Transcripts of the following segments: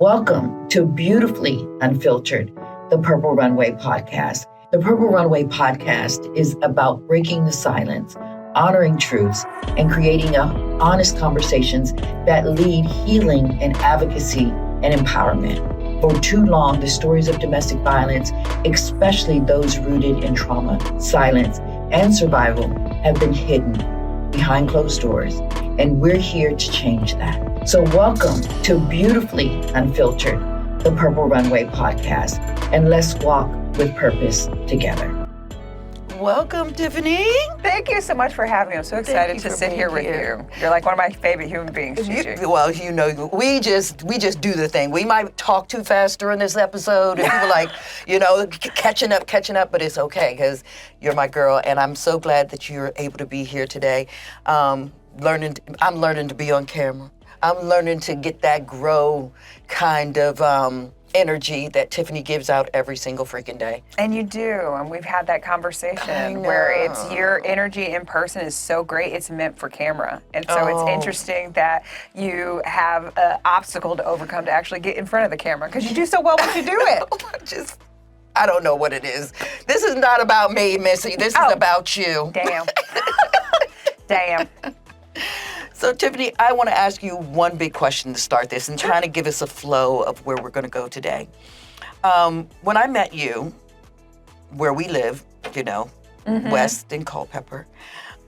Welcome to Beautifully Unfiltered, the Purple Runway podcast. The Purple Runway podcast is about breaking the silence, honoring truths, and creating honest conversations that lead healing and advocacy and empowerment. For too long, the stories of domestic violence, especially those rooted in trauma, silence, and survival, have been hidden behind closed doors, and we're here to change that. So welcome to Beautifully Unfiltered, the Purple Runway podcast, and let's walk with purpose together. Welcome, Tiffany. Thank you so much for having me. I'm so excited to sit here with you. You're like one of my favorite human beings, Gigi. Well, you know, we just do the thing. We might talk too fast during this episode, and people like, catching up, but it's okay because you're my girl, and I'm so glad that you're able to be here today. I'm learning to be on camera. I'm learning to get that grow kind of energy that Tiffany gives out every single freaking day. And you do, and we've had that conversation where it's your energy in person is so great, it's meant for camera. And so it's interesting that you have an obstacle to overcome to actually get in front of the camera because you do so well when you do it. I don't know what it is. This is not about me, Missy. This is about you. Damn. Damn. So, Tiffany, I want to ask you one big question to start this and trying to give us a flow of where we're going to go today. When I met you, where we live, West in Culpeper,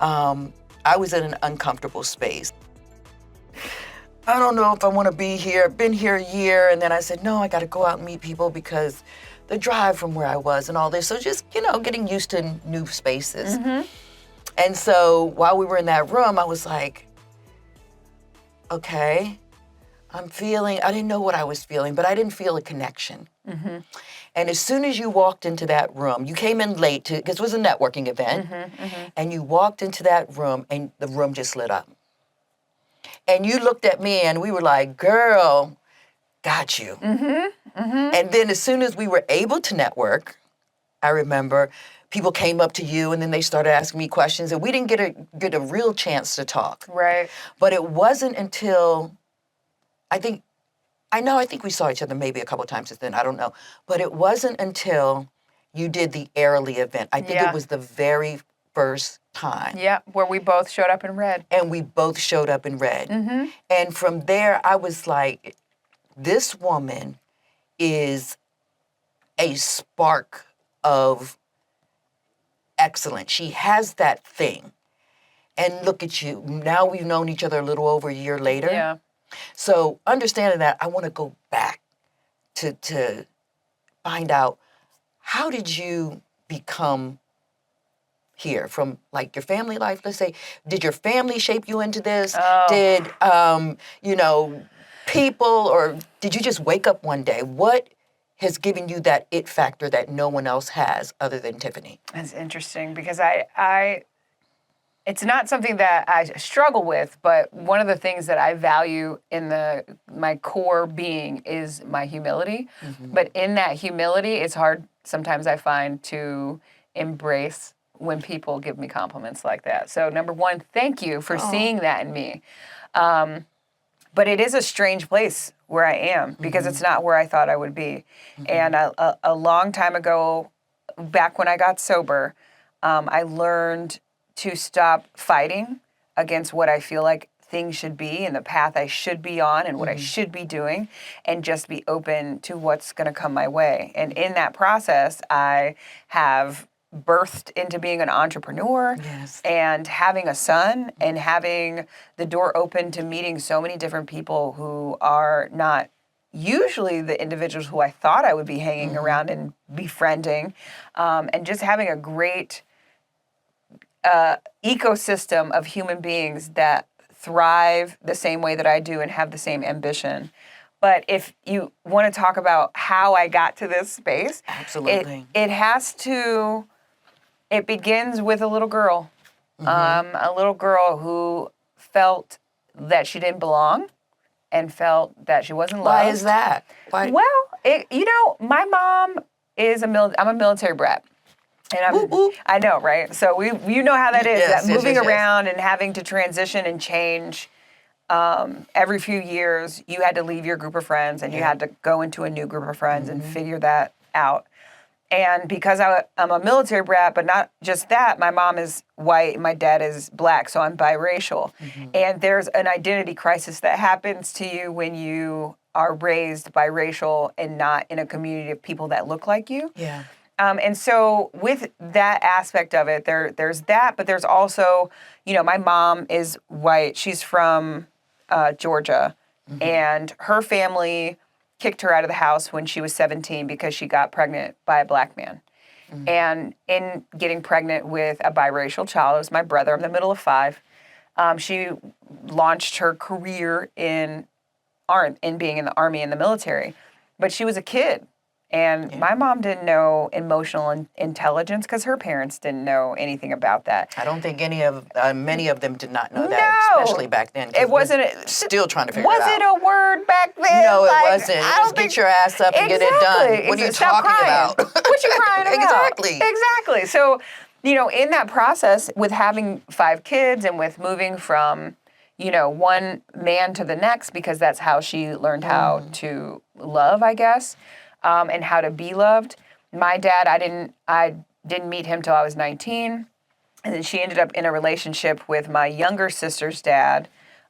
I was in an uncomfortable space. I don't know if I want to be here. I've been here a year, and then I said, no, I got to go out and meet people because the drive from where I was and all this. So just, getting used to new spaces. Mm-hmm. And so while we were in that room, I was like, okay, I didn't know what I was feeling, but I didn't feel a connection. Mm-hmm. And as soon as you walked into that room, you came in late because it was a networking event, and you walked into that room and the room just lit up. And you looked at me and we were like, girl, got you. Mm-hmm. Mm-hmm. And then as soon as we were able to network, I remember people came up to you and then they started asking me questions and we didn't get a real chance to talk. Right. But it wasn't until, I think we saw each other maybe a couple of times since then, I don't know. But it wasn't until you did the Airly event. I think it was the very first time. Yeah, where we both showed up in red. And we both showed up in red. Mm-hmm. And from there, I was like, this woman is a spark of excellence. She has that thing. And look at you. Now we've known each other a little over a year later. Yeah. So understanding that, I want to go back to find out, how did you become here from like your family life? Let's say, did your family shape you into this? Oh. Did, people, or did you just wake up one day? What has given you that it factor that no one else has other than Tiffany? That's interesting because it's not something that I struggle with, but one of the things that I value in my core being is my humility. Mm-hmm. But in that humility, it's hard sometimes I find to embrace when people give me compliments like that. So number one, thank you for seeing that in me. But it is a strange place where I am because it's not where I thought I would be. Mm-hmm. And a long time ago, back when I got sober, I learned to stop fighting against what I feel like things should be and the path I should be on and what I should be doing, and just be open to what's going to come my way. And in that process, I have birthed into being an entrepreneur and having a son and having the door open to meeting so many different people who are not usually the individuals who I thought I would be hanging around and befriending, and just having a great ecosystem of human beings that thrive the same way that I do and have the same ambition. But if you want to talk about how I got to this space, absolutely, it begins with a little girl, a little girl who felt that she didn't belong and felt that she wasn't loved. Why is that? Why? Well, my mom is I'm a military brat. And I know, right? So you know how that is, moving around and having to transition and change every few years, you had to leave your group of friends and you had to go into a new group of friends and figure that out. And because I'm a military brat, but not just that, my mom is white and my dad is black, so I'm biracial. And there's an identity crisis that happens to you when you are raised biracial and not in a community of people that look like you. Yeah. And so with that aspect of it, there's that, but there's also, my mom is white. She's from Georgia, and her family kicked her out of the house when she was 17 because she got pregnant by a black man. And in getting pregnant with a biracial child, it was my brother, I'm the middle of 5, she launched her career in being in the Army and the military. But she was a kid. And my mom didn't know emotional intelligence because her parents didn't know anything about that. I don't think many of them did not know that, especially back then. It wasn't. Still trying to figure it out. Was it a word back then? No, it wasn't. Just get your ass up and get it done. What are you talking about? What you crying about? Exactly. So, in that process with having 5 kids and with moving from, one man to the next, because that's how she learned how to love, I guess. And how to be loved. My dad, I didn't meet him till I was 19, and then she ended up in a relationship with my younger sister's dad.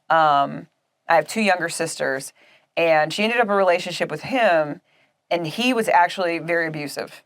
I have 2 younger sisters, and she ended up in a relationship with him, and he was actually very abusive.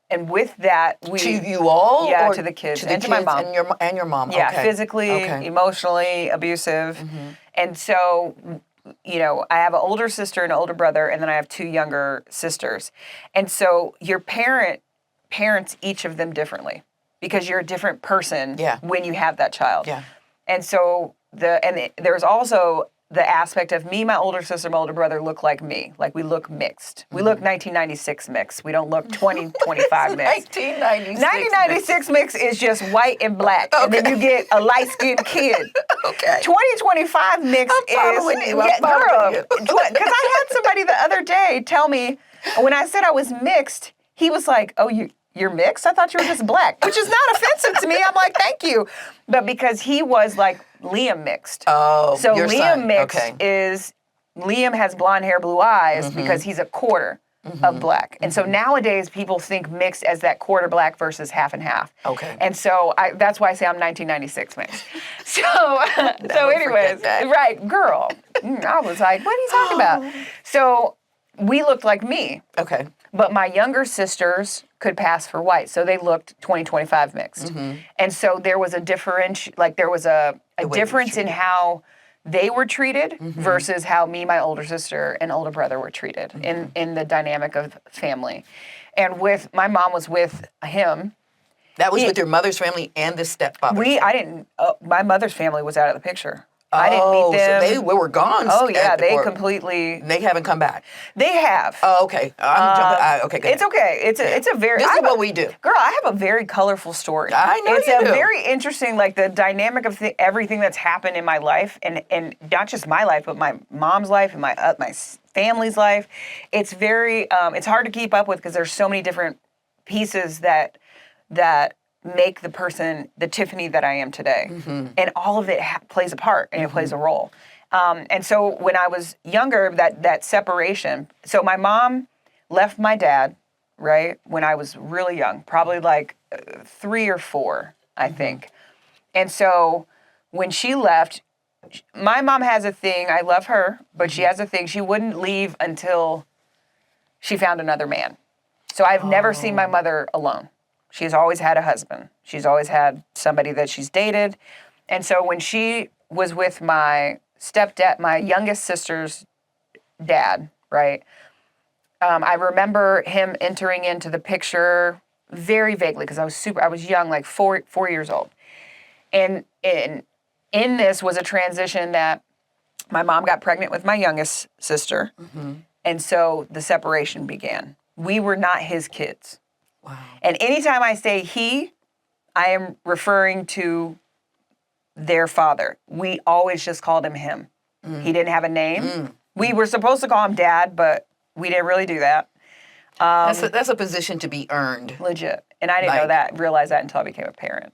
And with that, to you all, yeah, to the kids, and to my mom, and your mom, yeah, okay. physically, emotionally abusive, and so. I have an older sister and an older brother, and then I have 2 younger sisters. And so your parents each of them differently because you're a different person when you have that child. Yeah. And so there's also the aspect of me, my older sister, my older brother look like me. Like we look mixed. We look 1996 mixed. We don't look 2025 mixed. 1996 mixed is just white and black. Okay. And then you get a light-skinned kid. Okay. 2025 mixed is... Girl, because I had somebody the other day tell me, when I said I was mixed, he was like, oh, you're mixed? I thought you were just black, which is not offensive to me. I'm like, thank you. But because he was like Liam mixed. Oh, so your Liam son. Mixed is, Liam has blonde hair, blue eyes because he's a quarter of black. And so nowadays people think mixed as that quarter black versus half and half. Okay. And so that's why I say I'm 1996 mixed. So anyways, right, girl. I was like, what are you talking about? So we looked like me. Okay. But my younger sisters could pass for white, so they looked 20-25 mixed. And so there was a difference in how they were treated versus how me, my older sister, and older brother were treated in the dynamic of family. And my mom was with him. That was with your mother's family and the stepfather. My mother's family was out of the picture. I didn't meet them. So they were gone. Oh, yeah, they completely... They haven't come back. They have. Oh, okay. I'm jumping. Okay, good. It's okay. It's a very... This is what we do. Girl, I have a very colorful story. I know you do. It's very interesting, like the dynamic of everything that's happened in my life, and not just my life, but my mom's life and my family's life. It's very... it's hard to keep up with because there's so many different pieces that make the person, the Tiffany that I am today. And all of it plays a part and it plays a role. And so when I was younger, that separation, so my mom left my dad, right, when I was really young, probably like 3 or 4, I think. And so when she left, my mom has a thing, I love her, but she has a thing, she wouldn't leave until she found another man. So I've never seen my mother alone. She's always had a husband. She's always had somebody that she's dated. And so when she was with my stepdad, my youngest sister's dad, right, I remember him entering into the picture very vaguely because I was young, like 4 years old. And in this was a transition that my mom got pregnant with my youngest sister. And so the separation began. We were not his kids. Wow. And anytime I say he, I am referring to their father. We always just called him him. He didn't have a name. We were supposed to call him dad, but we didn't really do that. That's a position to be earned. Legit. And I didn't realize that until I became a parent.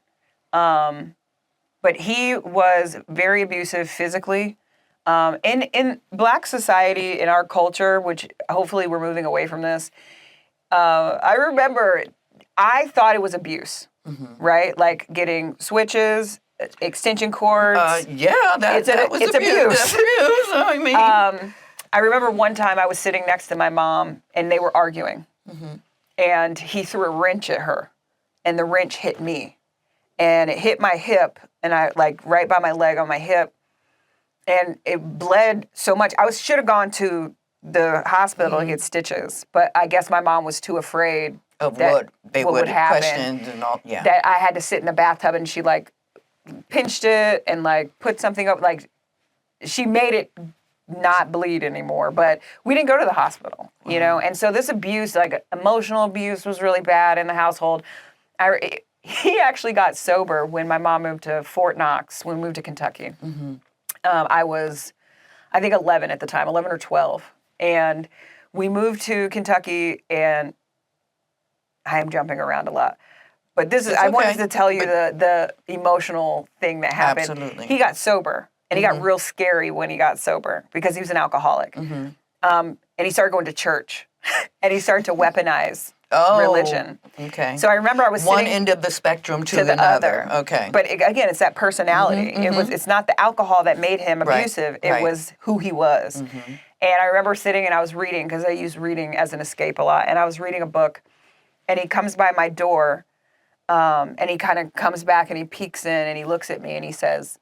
But he was very abusive physically, In Black society, in our culture, which hopefully we're moving away from this, I remember I thought it was abuse, right? Like getting switches, extension cords. That was it's abuse. abuse. That's abuse. I mean, I remember one time I was sitting next to my mom and they were arguing. And he threw a wrench at her and the wrench hit me. And it hit my hip and I right by my leg on my hip. And it bled so much. I should have gone to the hospital to get stitches, but I guess my mom was too afraid of that what they would happen, question and all. Yeah. that I had to sit in the bathtub and she pinched it and put something up. She made it not bleed anymore, but we didn't go to the hospital, you know? And so this abuse, emotional abuse was really bad in the household. He actually got sober when my mom moved to Fort Knox, when we moved to Kentucky. I was, I think 11 at the time, 11 or 12. And we moved to Kentucky and I am jumping around a lot. But I wanted to tell you the emotional thing that happened. Absolutely. He got sober. And he got real scary when he got sober because he was an alcoholic. And he started going to church. And he started to weaponize religion. Okay. So I remember I was sitting one end of the spectrum to the another. other. Okay. But again, it's that personality. It's not the alcohol that made him abusive. It was who he was. And I remember sitting and I was reading, because I use reading as an escape a lot. And I was reading a book. And he comes by my door. And he kind of comes back and he peeks in and he looks at me and he says,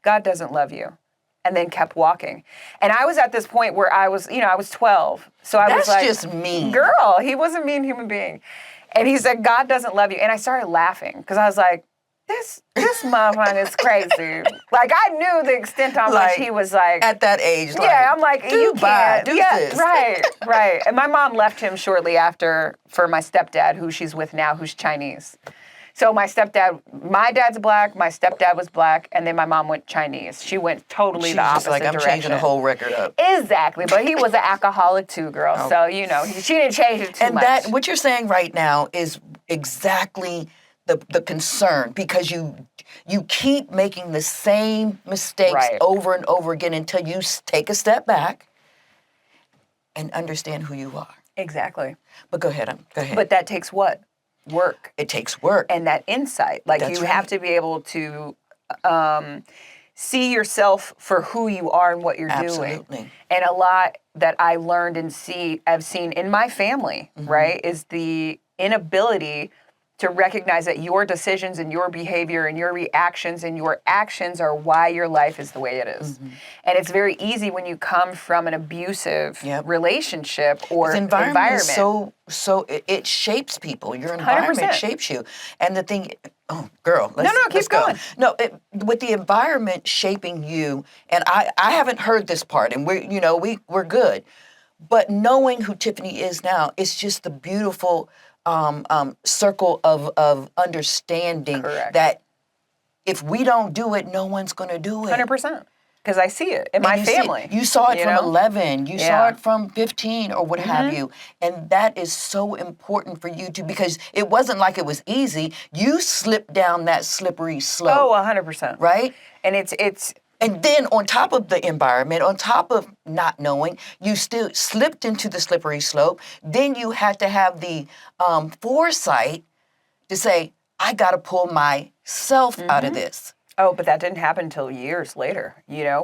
"God doesn't love you," and then kept walking. And I was at this point where I was 12. So I was like, that's just mean. Girl, he was a mean human being. And he said, "God doesn't love you." And I started laughing because I was like, this motherfucker is crazy. I knew the extent on which he was at that age. I'm like, you can't. Do this. Right. And my mom left him shortly after for my stepdad, who she's with now, who's Chinese. So my dad's black, my stepdad was black, and then my mom went Chinese. She went totally the opposite direction. I'm changing the whole record up. Exactly, but he was an alcoholic too, girl. Oh. So, she didn't change it too much. And what you're saying right now is exactly the concern, because you keep making the same mistakes over and over again until you take a step back and understand who you are. Exactly. But go ahead. But that takes what? Work. It takes work. And that insight. You have to be able to see yourself for who you are and what you're doing. And a lot that I learned and I've seen in my family, right, is the inability to recognize that your decisions and your behavior and your reactions and your actions are why your life is the way it is. And it's very easy when you come from an abusive relationship or environment. So it shapes people. Your environment 100%. shapes you. And the thing, girl, keep going. No, with the environment shaping you, and I haven't heard this part, and we're good. But knowing who Tiffany is now, it's just the beautiful circle of understanding that if we don't do it, no one's going to do it. 100%. Because I see it in my family. You saw it from 11. You saw it from 15 or what have you. And that is so important for you because it wasn't like it was easy. You slipped down that slippery slope. Oh, 100%. Right? And it's... And then on top of the environment, on top of not knowing, you still slipped into the slippery slope. Then you had to have the foresight to say, I got to pull myself out of this. Oh, but that didn't happen until years later,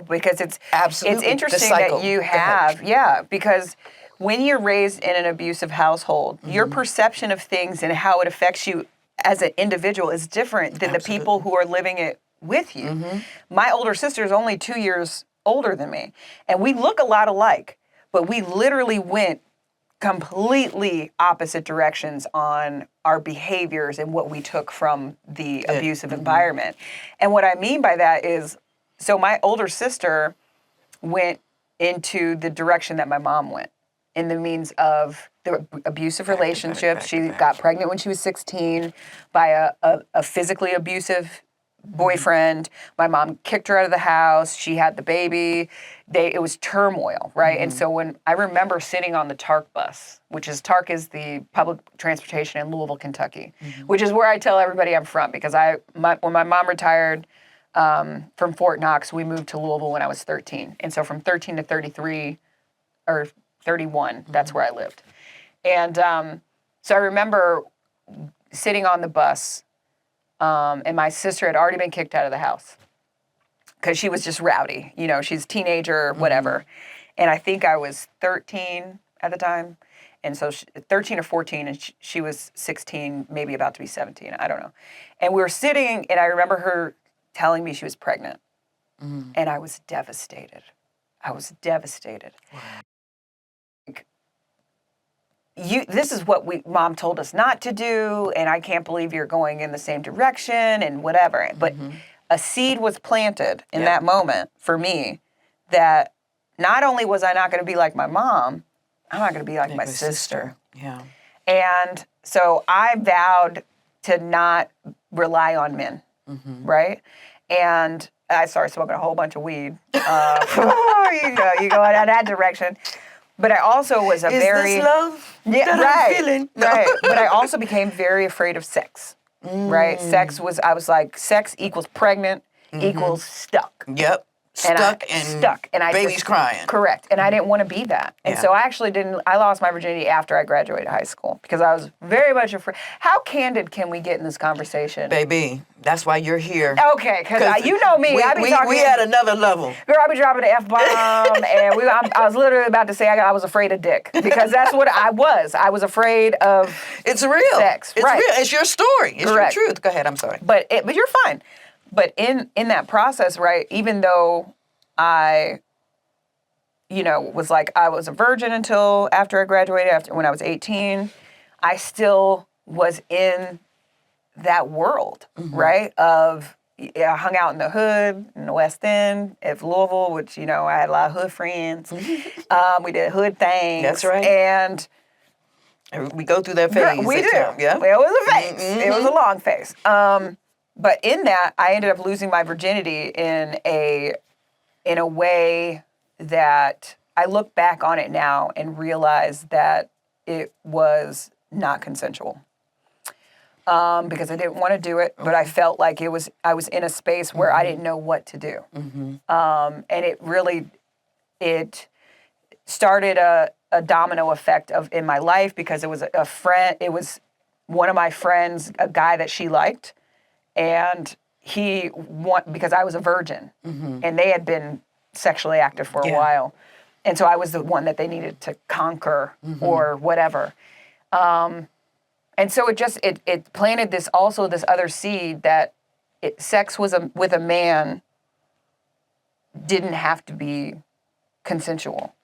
because it's absolutely interesting that you have, because when you're raised in an abusive household, your perception of things and how it affects you as an individual is different than the people who are living it with you. My older sister is only 2 years older than me, and we look a lot alike, but we literally went completely opposite directions on our behaviors and what we took from the abusive environment. And what I mean by that is, so my older sister went into the direction that my mom went, in the means of the abusive relationships. She got pregnant when she was 16 by a physically abusive boyfriend. My mom kicked her out of the house. She had the baby. It was turmoil, right? And so when I remember sitting on the TARC bus, TARC is the public transportation in Louisville, Kentucky, which is where I tell everybody I'm from, because when my mom retired, from Fort Knox, we moved to Louisville when I was 13. And so from 13 to 33 or 31, that's where I lived. And so I remember sitting on the bus, and my sister had already been kicked out of the house because she was just rowdy. You know, she's a teenager, whatever. And I think I was 13 at the time. And so 13 or 14, and she was 16, maybe about to be 17. I don't know. And we were sitting, and I remember her telling me she was pregnant. And I was devastated. Wow. This is what Mom told us not to do, and I can't believe you're going in the same direction and whatever. But a seed was planted in that moment for me that not only was I not going to be like my mom, I'm not going to be like my sister. Yeah. And so I vowed to not rely on men, right? And I started smoking a whole bunch of weed. You go in that direction. But I also was Is this love that I'm feeling? Right. But I also became very afraid of sex, right? I was like, sex equals pregnant equals stuck. Yep. Stuck and baby's crying. Correct. And I didn't want to be that. And so I lost my virginity after I graduated high school because I was very much afraid. How candid can we get in this conversation? Baby, that's why you're here. Okay, because you know me. We had another level. Girl, I be dropping the F-bomb, and I was literally about to say I was afraid of dick because that's what I was. I was afraid of It's real. Sex. It's right. real. It's your story. It's Correct. your truth. Go ahead. I'm sorry. But you're fine. But in that process, right, even though I, was like, I was a virgin until after I graduated, when I was 18, I still was in that world, right, of, I hung out in the hood, in the West End, of Louisville, which, I had a lot of hood friends. We did hood things. That's right. And we go through that phase. We do. Yeah. It was a phase. It was a long phase. But in that, I ended up losing my virginity in a way that I look back on it now and realize that it was not consensual. Because I didn't want to do it, but I felt like I was in a space where I didn't know what to do. And it started a domino effect in my life because it was a friend. It was one of my friends, a guy that she liked. And because I was a virgin, and they had been sexually active for a while. And so I was the one that they needed to conquer or whatever. And so it planted this other seed that sex with a man didn't have to be consensual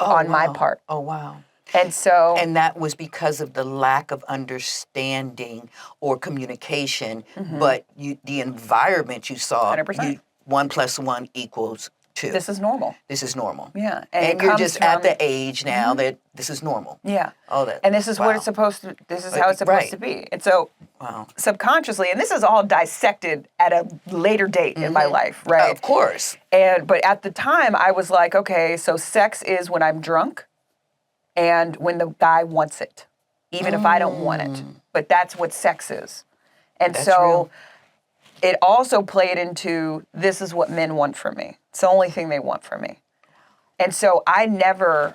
on my part. Oh, wow. And that was because of the lack of understanding or communication, but the environment you saw, 100%. 1 + 1 = 2. This is normal. This is normal. Yeah. And you're just at the age now that this is normal. Yeah. Oh, that. And this is what it's supposed to, this is how it's supposed to be. And so subconsciously, and this is all dissected at a later date in my life, right? Of course. But at the time, I was like, okay, so sex is when I'm drunk and when the guy wants it, even if I don't want it. But that's what sex is. And That's so real. it also played into, this is what men want from me. It's the only thing they want from me. And so I never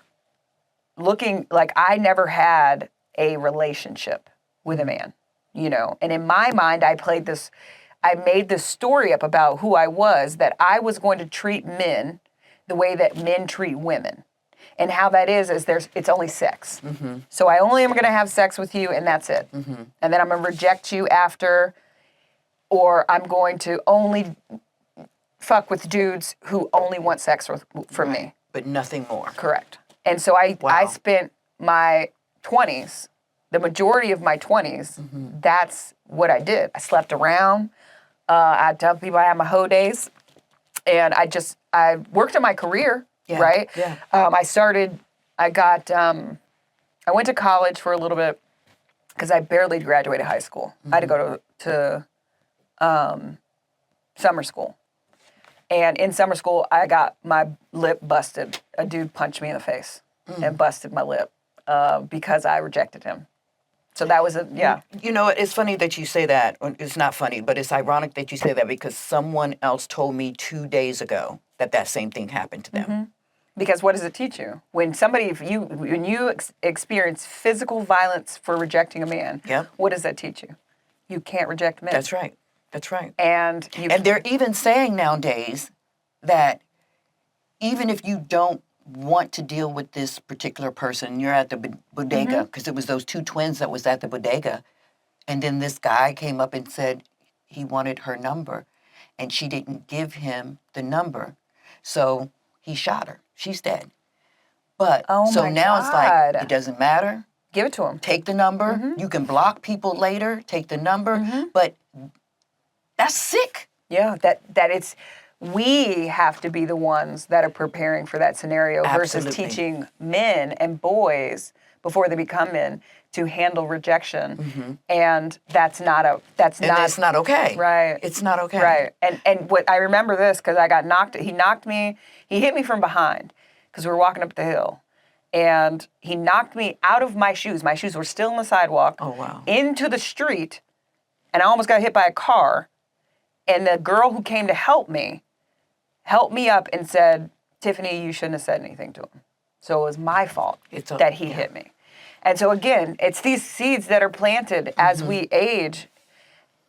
had a relationship with a man, And in my mind, I made this story up about who I was, that I was going to treat men the way that men treat women. And how that is it's only sex. So I only am going to have sex with you, and that's it. And then I'm going to reject you after, or I'm going to only fuck with dudes who only want sex from me. But nothing more. Correct. And so I spent my 20s, the majority of my 20s, that's what I did. I slept around. I tell people I had my hoe days. And I worked on my career. Yeah, right? yeah. I went to college for a little bit because I barely graduated high school. I had to go to summer school. And in summer school, I got my lip busted. A dude punched me in the face and busted my lip because I rejected him. So that was You know, it's funny that you say that. It's not funny, but it's ironic that you say that because someone else told me 2 days ago that same thing happened to them. Because what does it teach you? When you experience physical violence for rejecting a man, Yep. what does that teach you? You can't reject men. That's right. That's right. And they're even saying nowadays that even if you don't want to deal with this particular person, you're at the bodega, because it was those two twins that was at the bodega, and then this guy came up and said he wanted her number, and she didn't give him the number, so he shot her. She's dead. But so now it's like, it doesn't matter. Give it to him. Take the number. You can block people later. Take the number. But that's sick. Yeah, we have to be the ones that are preparing for that scenario versus teaching men and boys before they become men to handle rejection. And it's not okay. Right. It's not okay. Right. And what I remember this because I got knocked. He hit me from behind because we were walking up the hill. And he knocked me out of my shoes. My shoes were still on the sidewalk. Oh, wow. Into the street. And I almost got hit by a car. And the girl who came to helped me up and said, Tiffany, you shouldn't have said anything to him. So it was my fault that he hit me. And so again, it's these seeds that are planted as we age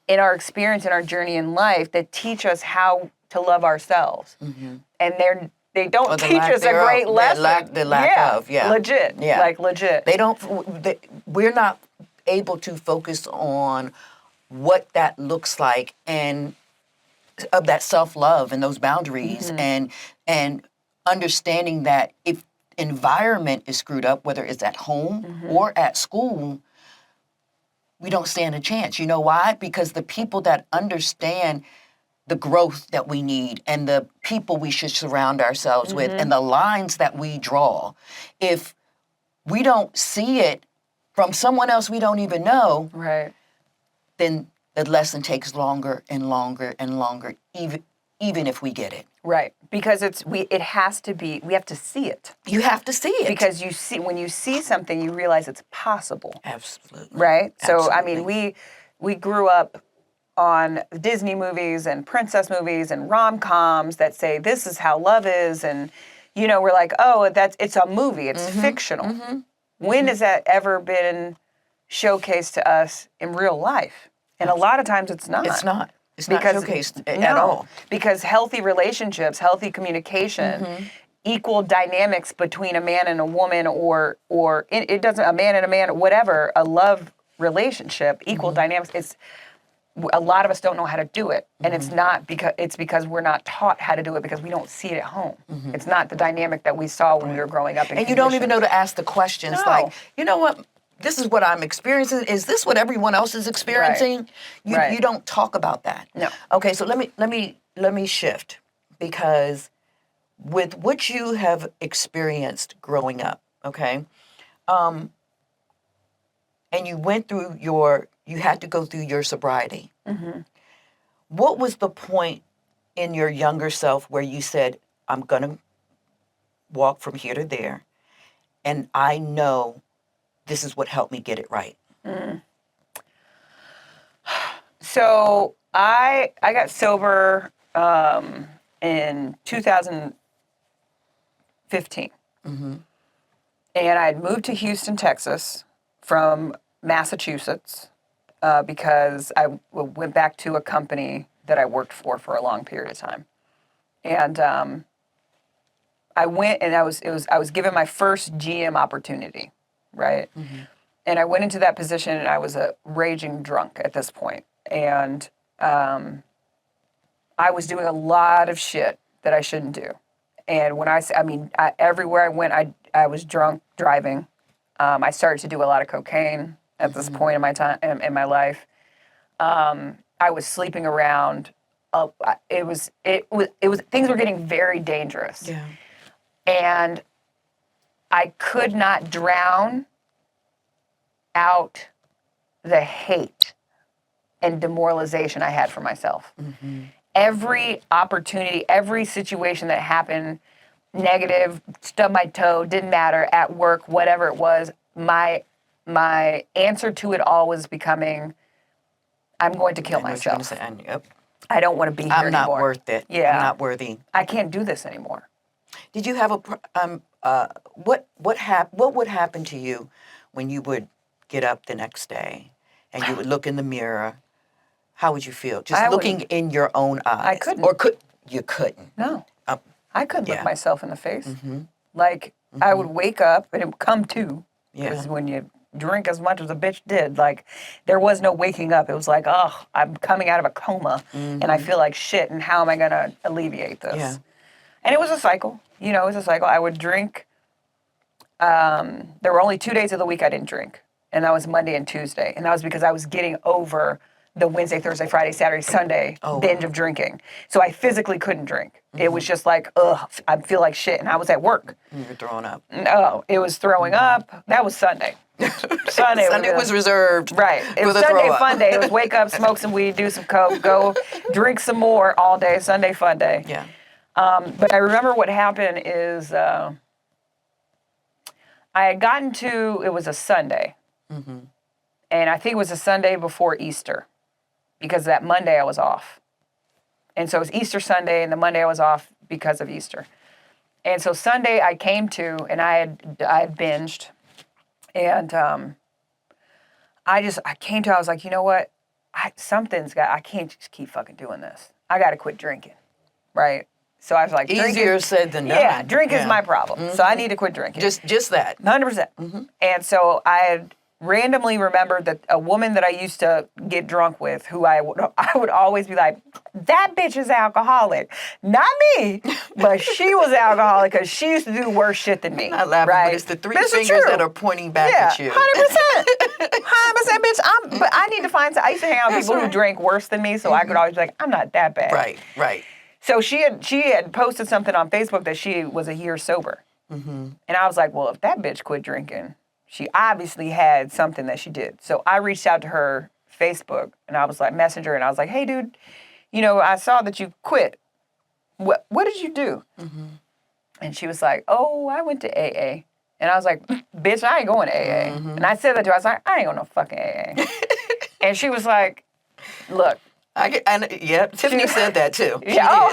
in our experience, in our journey in life that teach us how to love ourselves. And they don't teach us a great lesson. The lack of. Legit. Yeah. Like legit. We're not able to focus on what that looks like and of that self-love and those boundaries and understanding that if environment is screwed up, whether it's at home or at school, we don't stand a chance. You know why? Because the people that understand the growth that we need and the people we should surround ourselves with and the lines that we draw, if we don't see it from someone else we don't even know, then the lesson takes longer and longer and longer, even if we get it. Right, because it has to be. We have to see it. You have to see it because when you see something, you realize it's possible. Absolutely. Right. Absolutely. So I mean, we grew up on Disney movies and princess movies and rom-coms that say this is how love is, and we're like, oh, it's a movie. It's fictional. When has that ever been showcased to us in real life? And a lot of times it's not. It's not. It's not showcased at all. Because healthy relationships, healthy communication, equal dynamics between a man and a woman, or it doesn't, a man and a man, whatever, a love relationship, equal dynamics. A lot of us don't know how to do it, and it's because we're not taught how to do it because we don't see it at home. It's not the dynamic that we saw when we were growing up. And you don't even know to ask the questions like, you know what? This is what I'm experiencing. Is this what everyone else is experiencing? You don't talk about that. No. Okay, so let me shift, because with what you have experienced growing up, okay, and you went through you had to go through your sobriety. What was the point in your younger self where you said, I'm gonna walk from here to there, and I know this is what helped me get it right? So I got sober in 2015. And I'd moved to Houston, Texas from Massachusetts because I went back to a company that I worked for a long period of time. And I went and I was given my first GM opportunity. Right? And I went into that position and I was a raging drunk at this point. And I was doing a lot of shit that I shouldn't do. And when everywhere I went, I was drunk driving. I started to do a lot of cocaine at this point in my time in my life. I was sleeping around. It was things were getting very dangerous. Yeah. And I could not drown out the hate and demoralization I had for myself. Every opportunity, every situation that happened, negative, stubbed my toe, didn't matter, at work, whatever it was, my my answer to it all was becoming, I'm going to kill I know what you're myself. going to say. Yep. I don't want to be here I'm not anymore. worth it. Yeah. I'm not worthy. I can't do this anymore. Did you have what would happen to you when you would get up the next day and you would look in the mirror? How would you feel? Just looking in your own eyes. I couldn't. Or you couldn't? No. I couldn't look yeah. myself in the face. Like, I would wake up and it would come to. Because when you drink as much as a bitch did, like, there was no waking up. It was like, oh, I'm coming out of a coma and I feel like shit, and how am I going to alleviate this? Yeah. And it was a cycle. You know, it was a cycle. I would drink. There were only 2 days of the week I didn't drink, and that was Monday and Tuesday. And that was because I was getting over the Wednesday, Thursday, Friday, Saturday, Sunday binge of drinking. So I physically couldn't drink. It was just like, ugh, I feel like shit. And I was at work. You were throwing up. No, it was throwing up. That was Sunday. Sunday was reserved. Right. It was Sunday fun day. It was wake up, smoke some weed, do some coke, go drink some more all day. Sunday fun day. Yeah. But I remember what happened is I had gotten to, it was a Sunday. And I think it was a Sunday before Easter, because that Monday I was off. And so it was Easter Sunday, and the Monday I was off because of Easter. And so Sunday I came to, and I had binged. And I came to, I was like, you know what? I can't just keep fucking doing this. I got to quit drinking, right? So I was like, easier said than done. Yeah, drink is my problem. So I need to quit drinking. Just that. 100%. And so I had randomly remembered that a woman that I used to get drunk with, who I would always be like, that bitch is alcoholic. Not me, but she was alcoholic because she used to do worse shit than me. I'm not laughing, right? but it's the three fingers that are pointing back at you. 100%. 100%, bitch. But I need to find, I used to hang out with people who drank worse than me, so I could always be like, I'm not that bad. Right. So she had posted something on Facebook that she was a year sober. And I was like, well, if that bitch quit drinking, she obviously had something that she did. So I reached out to her Facebook, and I was like, Messenger, and I was like, hey, dude, you know, I saw that you quit. What did you do? And she was like, oh, I went to AA. And I was like, bitch, I ain't going to AA. And I said that to her. I was like, I ain't going to no fucking AA. And she was like, look. Tiffany said that too. Yeah,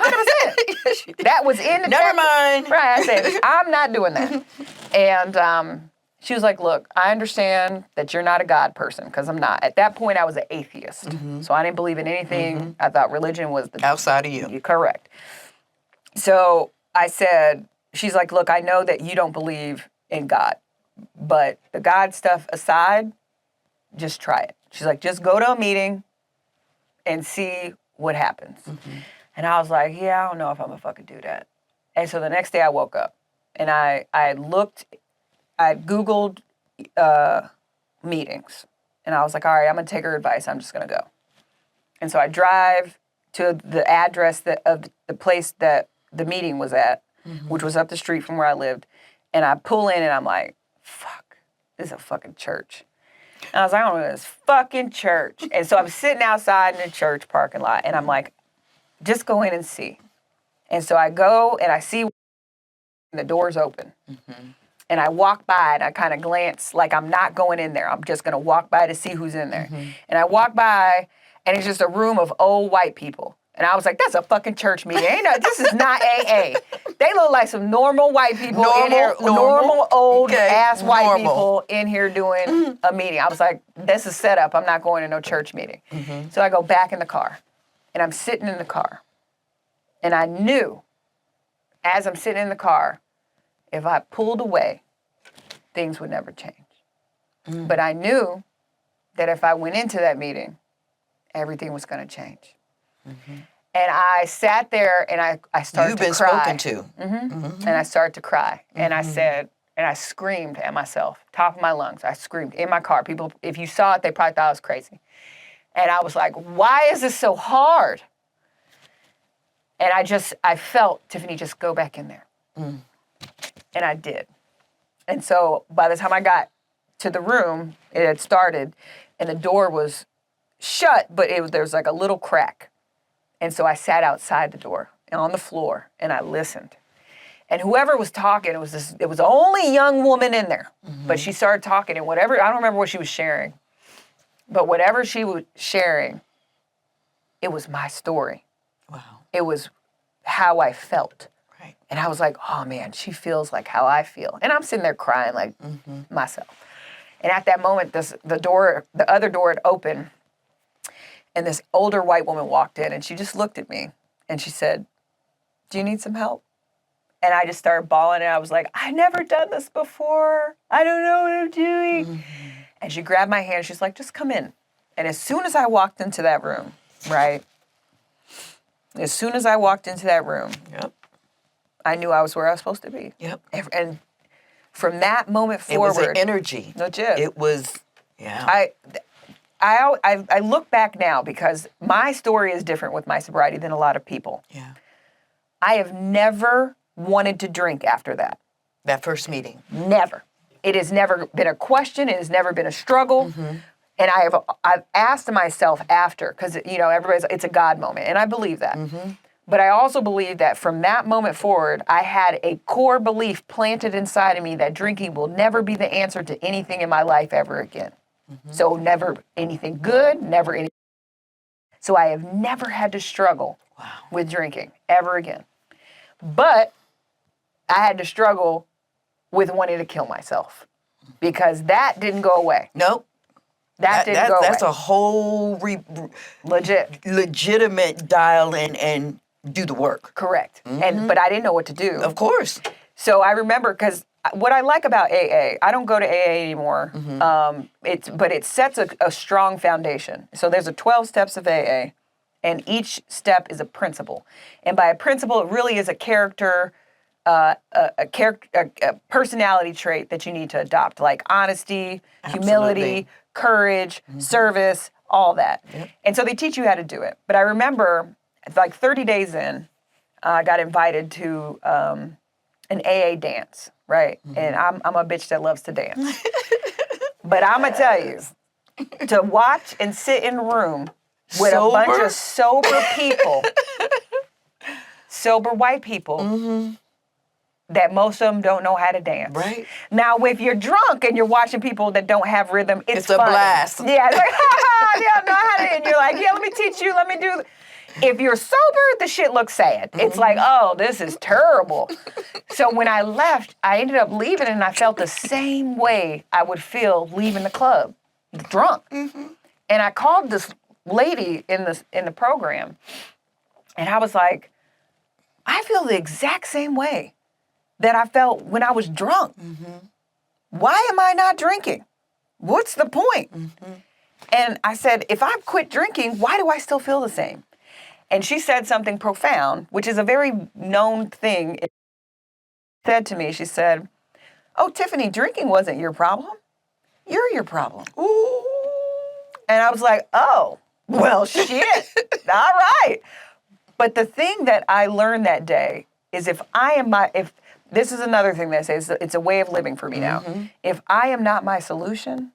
100%. That was in the Never mind. Right, I said, I'm not doing that. And she was like, look, I understand that you're not a God person, because I'm not. At that point, I was an atheist. So I didn't believe in anything. I thought religion was outside of you. Correct. So I said, she's like, look, I know that you don't believe in God, but the God stuff aside, just try it. She's like, just go to a meeting and see what happens. And I was like, yeah, I don't know if I'm gonna fucking do that. And so the next day I woke up and I Googled meetings, and I was like, all right, I'm gonna take her advice. I'm just gonna go. And so I drive to the address of the place that the meeting was at, which was up the street from where I lived. And I pull in and I'm like, fuck, this is a fucking church. And I was like, I don't know this fucking church. And so I'm sitting outside in the church parking lot, and I'm like, just go in and see. And so I go and I see the door's open. And I walk by and I kind of glance like I'm not going in there. I'm just going to walk by to see who's in there. And I walk by, and it's just a room of old white people. And I was like, that's a fucking church meeting. This is not AA. They look like some normal white people in here, normal old ass white people in here doing a meeting. I was like, this is set up. I'm not going to no church meeting. So I go back in the car, and I'm sitting in the car. And I knew, as I'm sitting in the car, if I pulled away, things would never change. But I knew that if I went into that meeting, everything was going to change. And I sat there and I started to cry. You've been spoken to. And I started to cry. And I said, and I screamed at myself, top of my lungs. I screamed in my car. People, if you saw it, they probably thought I was crazy. And I was like, why is this so hard? And I felt, Tiffany, just go back in there. And I did. And so by the time I got to the room, it had started, and the door was shut, but there was like a little crack. And so I sat outside the door and on the floor, and I listened. And whoever was talking, it was the only young woman in there. But she started talking, and whatever, I don't remember what she was sharing. But whatever she was sharing, it was my story. Wow. It was how I felt. Right. And I was like, oh man, she feels like how I feel. And I'm sitting there crying like myself. And at that moment, the other door had opened, and this older white woman walked in, and she just looked at me, and she said, do you need some help? And I just started bawling, and I was like, I've never done this before. I don't know what I'm doing. And she grabbed my hand. She's like, just come in. And as soon as I walked into that room, right? As soon as I walked into that room, Yep. I knew I was where I was supposed to be. Yep. And from that moment It was forward, an energy. legit. It was, yeah. I look back now because my story is different with my sobriety than a lot of people. Yeah. I have never wanted to drink after that. That first meeting. Never. It has never been a question. It has never been a struggle. And I've asked myself after, because everybody's it's a God moment, and I believe that. But I also believe that from that moment forward, I had a core belief planted inside of me that drinking will never be the answer to anything in my life ever again. So never anything good, never anything. So I have never had to struggle with drinking ever again. But I had to struggle with wanting to kill myself because that didn't go away. Nope. That didn't go away. That's a whole legitimate dial in and do the work. Correct. But I didn't know what to do. Of course. So I remember, because what I like about AA, I don't go to AA anymore, but it sets a strong foundation. So there's 12 steps of AA, and each step is a principle. And by a principle, it really is a character, a personality trait that you need to adopt, like honesty, humility, courage, service, all that. Yep. And so they teach you how to do it. But I remember, like 30 days in, I got invited to an AA dance, right? And I'm a bitch that loves to dance. But I'm going to tell you, to watch and sit in a room with a bunch of sober people, sober white people, that most of them don't know how to dance. Right. Now, if you're drunk and you're watching people that don't have rhythm, it's funny. A blast. Yeah, it's like, they don't know how to, and you're like, yeah, let me teach you, let me do. If you're sober, the shit looks sad. It's like, oh, this is terrible. So when I left, I ended up leaving, and I felt the same way I would feel leaving the club, drunk. And I called this lady in the program, and I was like, I feel the exact same way that I felt when I was drunk. Why am I not drinking? What's the point? And I said, if I've quit drinking, why do I still feel the same? And she said something profound, which is a very known thing. She said to me, she said, oh, Tiffany, drinking wasn't your problem. You're your problem. Ooh. And I was like, oh, well, shit. All right. But the thing that I learned that day is if this is another thing that I say, it's a way of living for me now. If I am not my solution,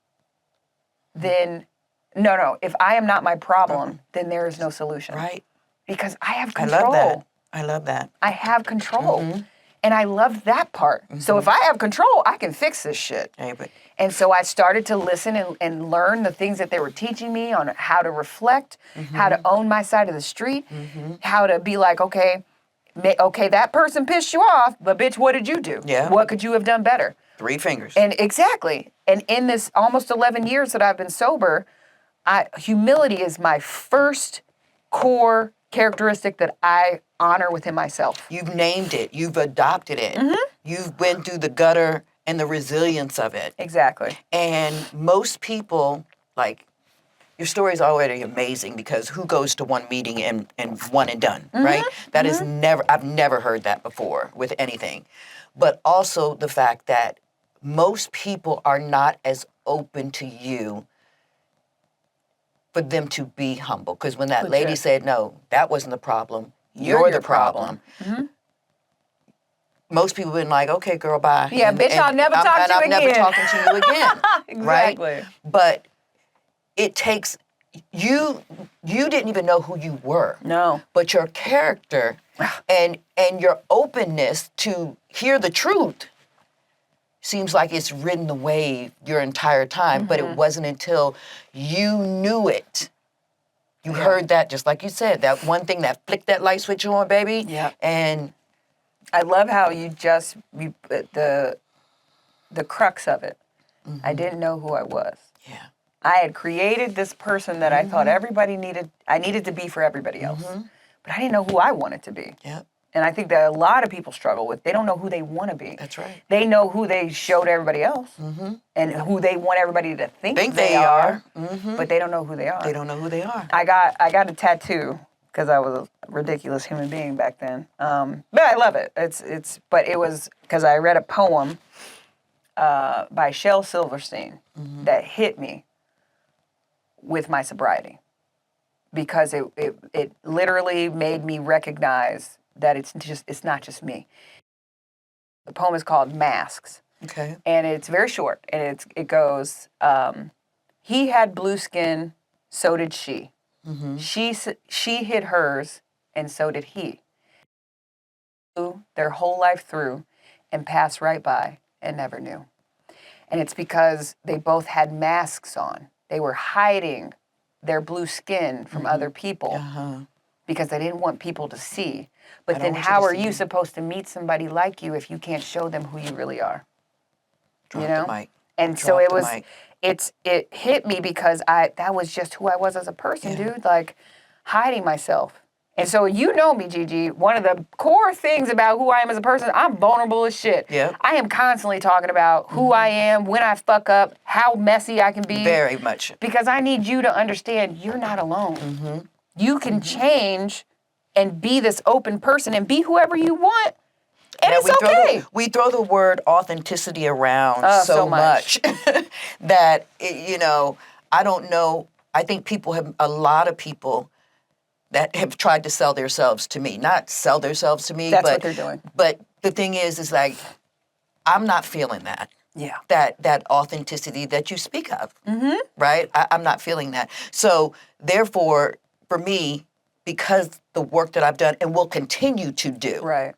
then, if I am not my problem, then there is no solution. Right. Because I have control. I love that. I have control. And I love that part. So if I have control, I can fix this shit. And so I started to listen and learn the things that they were teaching me on how to reflect, how to own my side of the street, how to be like, okay, that person pissed you off, but bitch, what did you do? Yeah. What could you have done better? 3 fingers. And exactly. And in this almost 11 years that I've been sober, humility is my first core characteristic that I honor within myself. You've named it. You've adopted it. You've been through the gutter and the resilience of it. Exactly. And most people, like, your story is already amazing because who goes to one meeting and one and done, right? That is I've never heard that before with anything. But also the fact that most people are not as open to you for them to be humble. Because when that lady said, no, that wasn't the problem, you're the problem. Most people have been like, okay, girl, bye. Yeah, bitch, I'll never talk to you again. I'm never talking to you again. Exactly. Right? But it takes, you didn't even know who you were. No. But your character and your openness to hear the truth, seems like it's ridden the wave your entire time, but it wasn't until you knew it. You heard that, just like you said, that one thing that flicked that light switch on, baby. Yeah. And I love how the crux of it. I didn't know who I was. yeah. I had created this person that I thought I needed to be for everybody else. But I didn't know who I wanted to be. Yeah. And I think that a lot of people struggle with, they don't know who they want to be. That's right. They know who they show to everybody else and who they want everybody to think they are, but they don't know who they are. They don't know who they are. I got a tattoo because I was a ridiculous human being back then. But I love it. But it was because I read a poem by Shel Silverstein that hit me with my sobriety, because it literally made me recognize that it's not just me. The poem is called Masks. Okay. And it's very short, and it goes, he had blue skin, so did she. She hid hers, and so did he. Their whole life through and passed right by and never knew. And it's because they both had masks on. They were hiding their blue skin from other people because they didn't want people to see. But then how are you supposed to meet somebody like you if you can't show them who you really are? Drop the mic. And so it hit me because that was just who I was as a person, dude, like hiding myself. And so you know me, Gigi, one of the core things about who I am as a person, I'm vulnerable as shit. Yeah. I am constantly talking about who I am, when I fuck up, how messy I can be. Very much. Because I need you to understand you're not alone. You can change and be this open person and be whoever you want. And it's okay. We throw the word authenticity around so much that, I don't know. I think a lot of people that have tried to sell themselves to me. Not sell themselves to me, That's what they're doing. But the thing is like, I'm not feeling that. Yeah. That authenticity that you speak of, right? I'm not feeling that. So therefore, for me, because the work that I've done and will continue to do, right?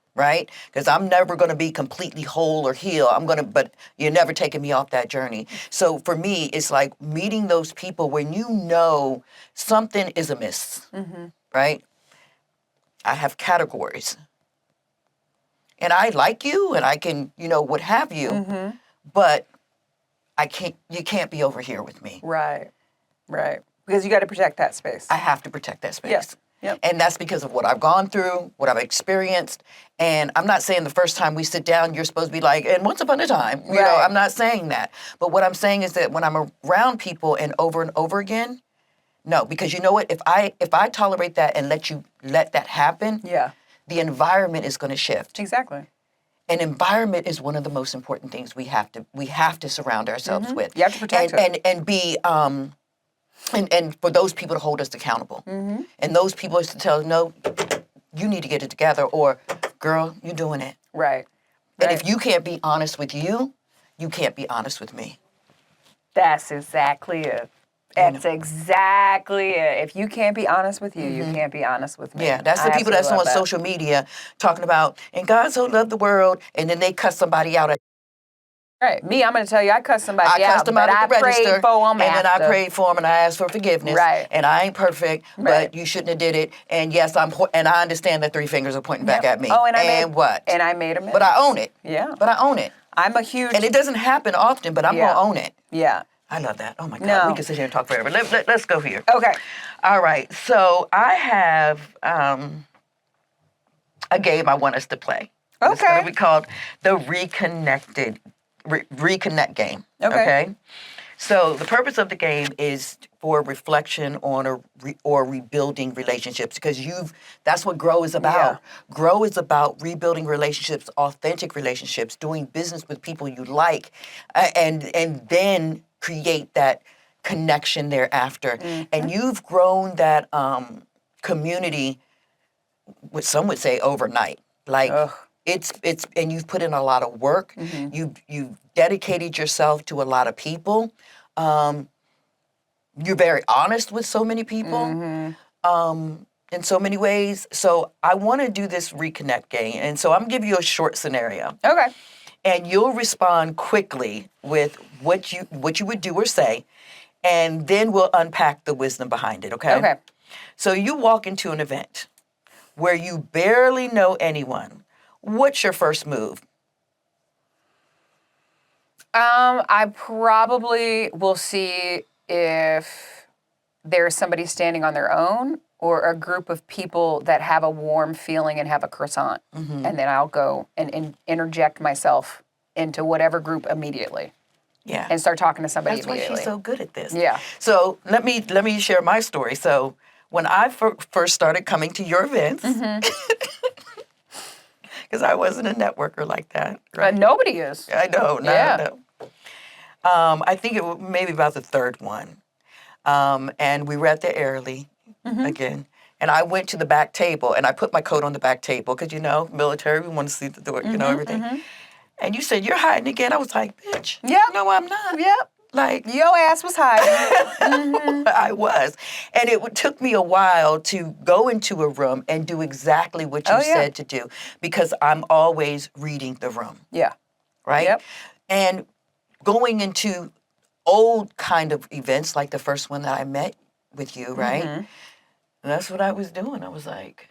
Because I'm never going to be completely whole or healed. But you're never taking me off that journey. So for me, it's like meeting those people when you know something is amiss, right? I have categories. And I like you and I can, what have you, but you can't be over here with me. Right. Because you got to protect that space. I have to protect that space. Yes. Yep. And that's because of what I've gone through, what I've experienced. And I'm not saying the first time we sit down, you're supposed to be like, and once upon a time, I'm not saying that. But what I'm saying is that when I'm around people and over again, no, because you know what? If I tolerate that and let that happen, the environment is going to shift. Exactly. An environment is one of the most important things we have to surround ourselves with. You have to protect it. And be and for those people to hold us accountable. And those people is to tell us, no, you need to get it together, or girl, you're doing it. Right. And if you can't be honest with you can't be honest with me. That's exactly it. That's exactly it. If you can't be honest with you, you can't be honest with me. Yeah, that's the people that's on social media talking about, and God so loved the world, and then they cuss somebody out. Right. Me, I'm going to tell you, I cussed somebody out. I cussed them out at the register, and then I prayed for them, and I asked for forgiveness. Right. And I ain't perfect, but you shouldn't have did it. And yes, and I understand that 3 fingers are pointing back at me. Oh, and I made amends. But I own it. Yeah. But I own it. I'm a huge... And it doesn't happen often, but I'm going to own it. Yeah. I love that. Oh, my God. No. We can sit here and talk forever. Let's go here. Okay. All right. So I have a game I want us to play. Okay. It's going to be called the Reconnect game. Okay. So the purpose of the game is for reflection on or rebuilding relationships, because that's what Grow is about. Yeah. Grow is about rebuilding relationships, authentic relationships, doing business with people you like, and then create that connection thereafter. And you've grown that community, what some would say overnight. Like it's and you've put in a lot of work. You've dedicated yourself to a lot of people. You're very honest with so many people. And in so many ways. So I want to do this reconnect game. And so I'm going to give you a short scenario. Okay. And you'll respond quickly with what you would do or say. And then we'll unpack the wisdom behind it, okay? Okay. So you walk into an event where you barely know anyone. What's your first move? I probably will see if there's somebody standing on their own or a group of people that have a warm feeling and have a croissant. Mm-hmm. And then I'll go and interject myself into whatever group immediately Yeah. and start talking to somebody That's why immediately. she's so good at this. Yeah. So let me share my story. So when I first started coming to your events, because I wasn't a networker like that, right? Nobody is. I know. Yeah. No. I think it was maybe about the third one. And we were at the Airly again. And I went to the back table and I put my coat on the back table because, military, we want to see the door, everything. And you said, "You're hiding again." I was like, "Bitch, Yep. no, I'm not." Yep. Like, Your ass was hiding. I was. And it took me a while to go into a room and do exactly what you said to do because I'm always reading the room. Yeah. Right? Yep. And going into old kind of events like the first one that I met with you, right? And that's what I was doing. I was like,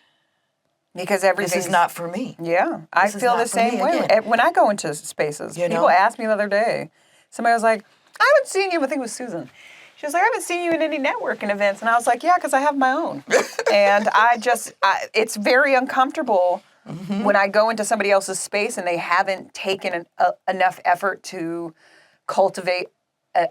Because this everything's is not for me. Yeah, I This is feel not the for me same way. again. When I go into spaces, You people know? asked me the other day, somebody was like, "I haven't seen you," I think it was Susan. She was like, "I haven't seen you in any networking events." And I was like, "Yeah, because I have my own." And it's very uncomfortable when I go into somebody else's space and they haven't taken enough effort to cultivate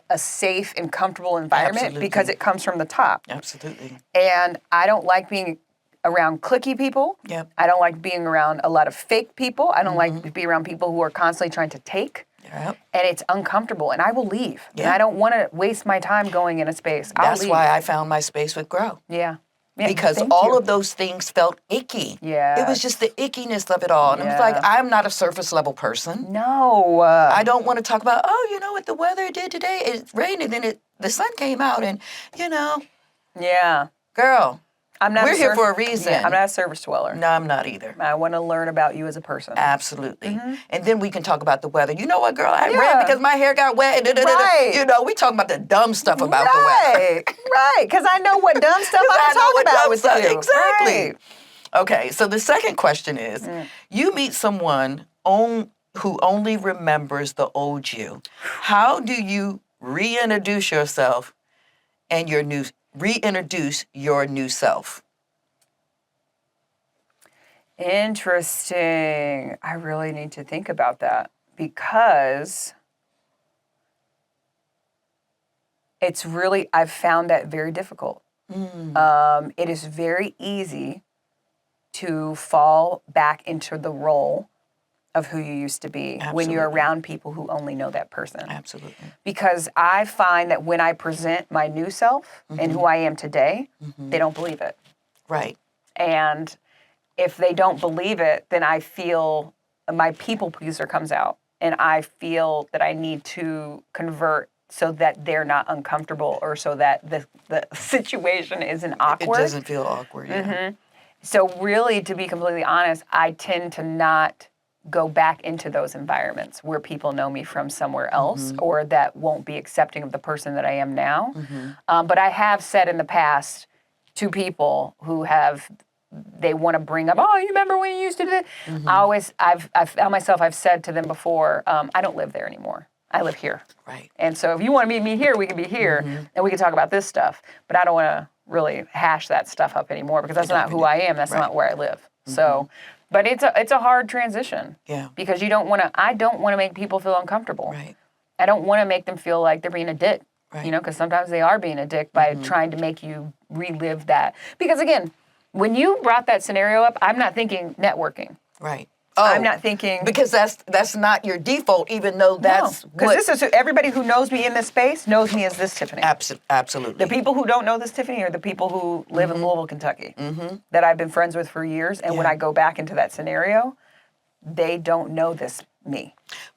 a safe and comfortable environment Absolutely. because it comes from the top. Absolutely. And I don't like being around cliquey people. Yep. I don't like being around a lot of fake people. I don't like to be around people who are constantly trying to take. Yep. And it's uncomfortable. And I will leave. And Yeah. I don't want to waste my time going in a space. I'll That's leave. why I found my space with Grow. Yeah. Yeah, Because thank all you. of those things felt icky. Yes. It was just the ickiness of it all. And it was like, I'm not a surface level person. No. I don't want to talk about, oh, you know what the weather did today? It rained and then the sun came out and, Yeah. girl, I'm not we're here for a reason. Yeah, I'm not a service dweller. No, I'm not either. I want to learn about you as a person. Absolutely. And then we can talk about the weather. You know what, girl? I Yeah. ran because my hair got wet. Right. We talking about the dumb stuff about the weather. Right. Because I know what dumb stuff I I'm know talking what about dumb with stuff. you. Exactly. Right. Okay, so the second question is, you meet someone who only remembers the old you. How do you reintroduce yourself and reintroduce your new self? Interesting. I really need to think about that because I've found that very difficult. It is very easy to fall back into the role of who you used to be when you're Absolutely. around people who only know that person. Absolutely. Because I find that when I present my new self and who I am today, they don't believe it. Right. And if they don't believe it, then I feel my people pleaser comes out. And I feel that I need to convert so that they're not uncomfortable or so that the situation isn't awkward. It doesn't feel awkward. Yeah. So really, to be completely honest, I tend to not go back into those environments where people know me from somewhere else or that won't be accepting of the person that I am now. But I have said in the past to people who they want to bring up, oh, you remember when you used to do that? I've found myself, I've said to them before, I don't live there anymore. I live here. Right. And so if you want to meet me here, we can be here and we can talk about this stuff. But I don't want to really hash that stuff up anymore because that's not who I am. That's not where I live. So, but it's a hard transition. Yeah. Because I don't want to make people feel uncomfortable. Right. I don't want to make them feel like they're being a dick. Right. Because sometimes they are being a dick by trying to make you relive that. Because again, when you brought that scenario up, I'm not thinking networking. Right. I'm not thinking because that's not your default, even though that's because this is everybody who knows me in this space knows me as this Tiffany. Absolutely. The people who don't know this Tiffany are the people who live in Louisville, Kentucky, that I've been friends with for years. And when I go back into that scenario, they don't know this me.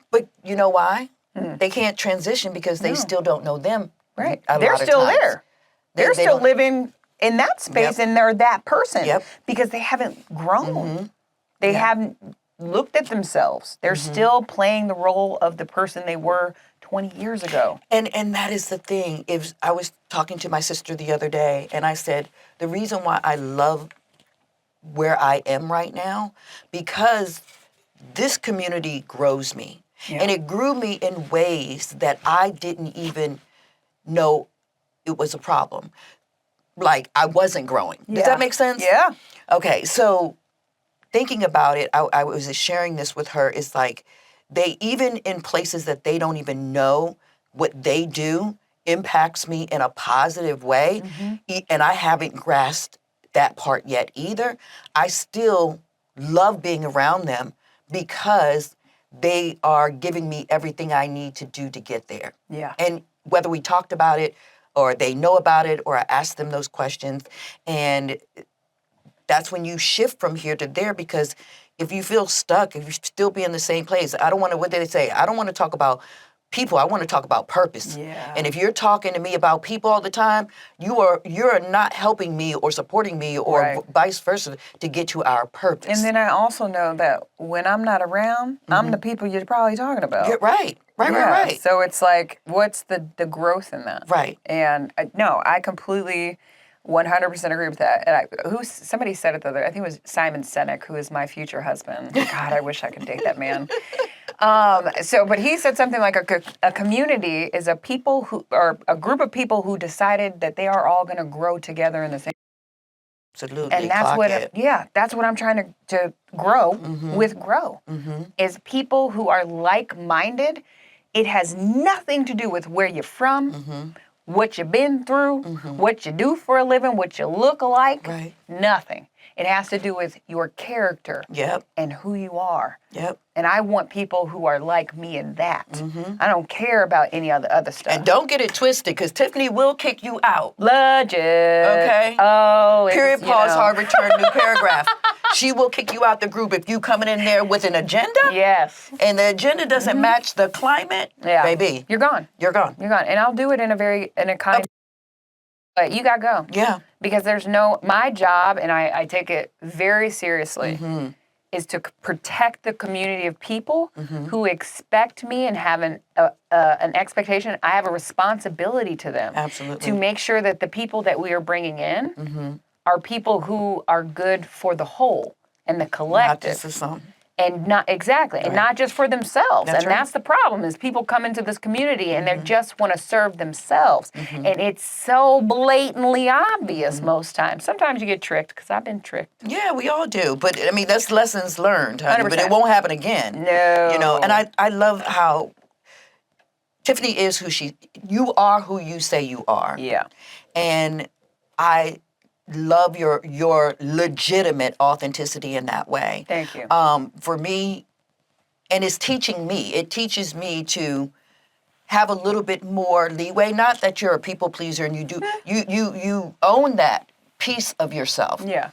But you know why? They can't transition because they still don't know them. Right. a They're lot of still times. there. They're They still don't- living in that space and they're that person because they haven't grown. They haven't looked at themselves. They're still playing the role of the person they were 20 years ago. And that is the thing. If I was talking to my sister the other day, and I said, the reason why I love where I am right now, because this community grows me. Yeah. And it grew me in ways that I didn't even know it was a problem. Like, I wasn't growing. Does that make sense? Yeah. Okay, so thinking about it, I was sharing this with her. It's like, they, even in places that they don't even know, what they do impacts me in a positive way. And I haven't grasped that part yet either. I still love being around them because they are giving me everything I need to do to get there. Yeah. And whether we talked about it or they know about it or I asked them those questions, and that's when you shift from here to there, because if you feel stuck, if you still be in the same place, I don't want to, what did they say? I don't want to talk about people. I want to talk about purpose. Yeah. And if you're talking to me about people all the time, you're not helping me or supporting me or vice versa to get to our purpose. And then I also know that when I'm not around, I'm the people you're probably talking about. Yeah, right. So it's like, what's the growth in that? Right. And no, I completely 100% agree with that. And somebody said it the other, I think it was Simon Sinek, who is my future husband. God, I wish I could date that man. But he said something like a community is a people who, or a group of people who decided that they are all going to grow together in the same. Absolutely. And that's what I'm trying to grow with Grow, is people who are like-minded. It has nothing to do with where you're from, what you've been through, what you do for a living, what you look like. Right. Nothing. It has to do with your character and who you are. And I want people who are like me in that. I don't care about any other stuff. And don't get it twisted, because Tiffany will kick you out. Legit. Okay? Oh, Period, pause, hard return, new paragraph. She will kick you out the group if you coming in there with an agenda. Yes. And the agenda doesn't match the climate. Yeah. Baby. You're gone. You're gone. You're gone. And I'll do it in a kind but you gotta go. Yeah. Because my job, and I take it very seriously, is to protect the community of people who expect me and have an expectation. I have a responsibility to them. Absolutely. To make sure that the people that we are bringing in are people who are good for the whole and the collective. Not just for some. And not and not just for themselves. That's That's the problem, is people come into this community and they just want to serve themselves. And it's so blatantly obvious most times. Sometimes you get tricked, because I've been tricked. Yeah, we all do. But, I mean, that's lessons learned, honey. 100%. But it won't happen again. No. You know, and I love how Tiffany is you are who you say you are. Yeah. And I love your legitimate authenticity in that way. Thank you. For me, and it teaches me to have a little bit more leeway. Not that you're a people pleaser and you own that piece of yourself. Yeah.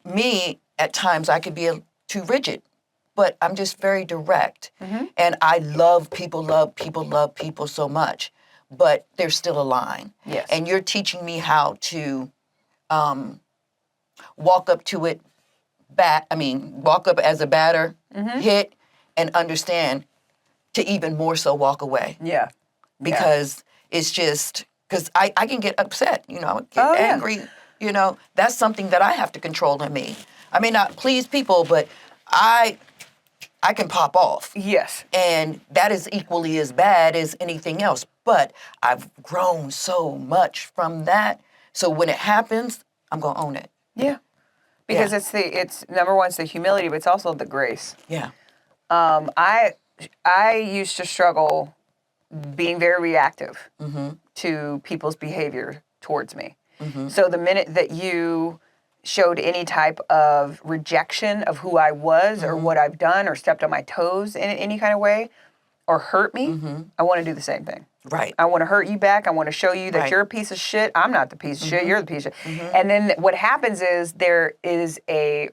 Me, at times, I could be too rigid, but I'm just very direct. And I love people so much, but there's still a line. Yes. And you're teaching me how to walk up to it, walk up as a batter, hit, and understand to even more so walk away. Yeah. Because it's just, because I can get upset, I get angry, that's something that I have to control in me. I may not please people, but I can pop off. Yes. And that is equally as bad as anything else. But I've grown so much from that. So when it happens, I'm going to own it. Yeah. Because it's number one, it's the humility, but it's also the grace. Yeah. I used to struggle being very reactive to people's behavior towards me. So the minute that you showed any type of rejection of who I was or what I've done or stepped on my toes in any kind of way or hurt me, I want to do the same thing. Right. I want to hurt you back. I want to show you that you're a piece of shit. I'm not the piece of shit. You're the piece of shit. And then what happens is there is a